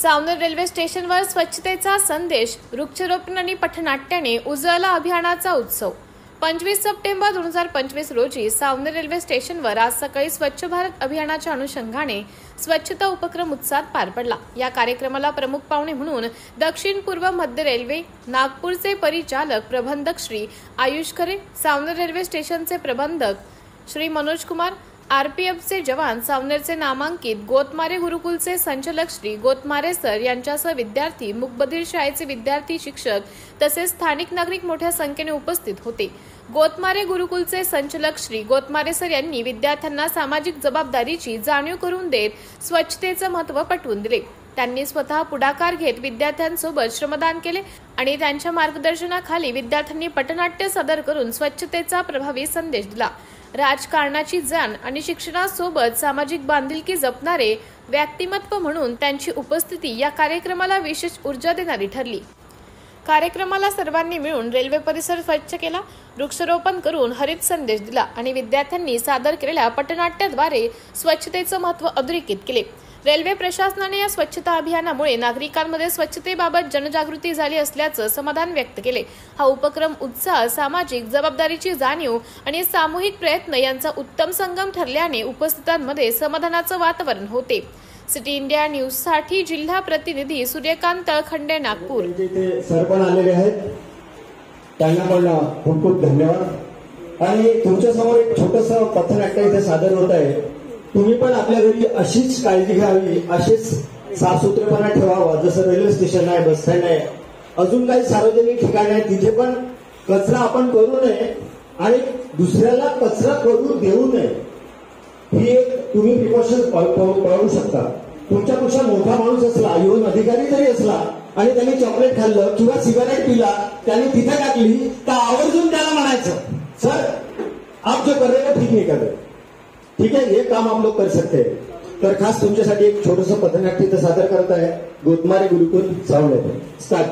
Saoner railway स्टेशनवर स्वच्छतेचा संदेश, वृक्षारोपण आणि पथनाट्याने उजळला अभियानाचा उत्सव। 25 सप्टेंबर 2025 रोजी सावनेर रेल्वे स्टेशनवर आज सकाळी स्वच्छ भारत अभियानाच्या अनुषंगाने स्वच्छता उपक्रम उत्साहात पार पडला। या कार्यक्रमाला प्रमुख पाहुणे म्हणून दक्षिण पूर्व मध्य रेल्वे नागपूरचे परिचालक प्रबंधक श्री आयुष खरे, सावनेर रेल्वे स्टेशनचे प्रबंधक श्री मनोज कुमार, आरपीएफचे जवान, सावनेरचे नामांकित गोतमारे गुरुकुलचे संचालक श्री गोतमारे सर यांच्यासह विद्यार्थी, मूकबधीर शाळेचे विद्यार्थी, शिक्षक तसेच स्थानिक नागरिक मोठ्या संख्येने उपस्थित होते। गोतमारे गुरुकुलचे संचालक श्री गोतमारे सर यांनी विद्यार्थ्यांना सामाजिक जबाबदारीची जाणीव करून देत स्वच्छतेचे महत्त्व पटवून दिले। त्यांनी स्वतः पुढाकार घेत विद्यार्थ्यांसोबत श्रमदान केले आणि त्यांच्या मार्गदर्शनाखाली विद्यार्थ्यांनी पथनाट्य सादर करून स्वच्छतेचा प्रभावी संदेश दिला। राजकारणाची जाण आणि शिक्षणासोबत सामाजिक बांधिलकी जपणारे व्यक्तिमत्व म्हणून त्यांची उपस्थिती या कार्यक्रमाला विशेष ऊर्जा देणारी ठरली। कार्यक्रमाला सर्वांनी मिळून रेल्वे परिसर स्वच्छ केला, वृक्षारोपण करून हरित संदेश दिला आणि विद्यार्थ्यांनी सादर केलेल्या पथनाट्याद्वारे स्वच्छतेचे महत्त्व अधोरेखित केले। रेल्वे प्रशासनाने या स्वच्छता अभियानामुळे नागरिकांमध्ये स्वच्छतेबाबत जनजागृती झाली असल्याचं समाधान व्यक्त केले। हा उपक्रम उत्साह, सामाजिक जबाबदारीची जाणीव आणि सामूहिक प्रयत्न यांचा उत्तम संगम ठरल्याने उपस्थितांमध्ये समाधानाचं वातावरण होते। सिटी इंडिया न्यूज साठी जिल्हा प्रतिनिधी सूर्यकांत तळखंडे, नागपूर। सर पण आलेले आहेत, त्यांना पण खूप खूप धन्यवाद। आणि तुमच्या समोर एक छोटंसं पथनाट्य इथे सादर होत आहे। तुम्ही पण आपल्या घरी अशीच काळजी घ्यावी, अशीच साफसुथरेपणा ठेवावा। जसं रेल्वे स्टेशन आहे, बस स्टँड आहे, अजून काही सार्वजनिक ठिकाणे आहेत, तिथे पण कचरा आपण करू नये आणि दुसऱ्याला कचरा करू देऊ नये। ही एक तुम्ही प्रिकॉशन पाळू शकता। तुमच्यापेक्षा मोठा माणूस असला, इव्हन अधिकारी जरी असला आणि त्यांनी चॉकलेट खाल्लं किंवा सिगारेट पिला, त्याने तिथे टाकली तर आवर्जून त्याला म्हणायचं, सर आप जो कर रहे हो ठीक नहीं कर रहे, ठीक है, ये काम आप लोग कर सकते हैं। तर खास तुमच्यासाठी एक छोटंसं पथनाट्य सादर करत आहे गोतमारे गुरुकुल सावनेर। स्टार्ट।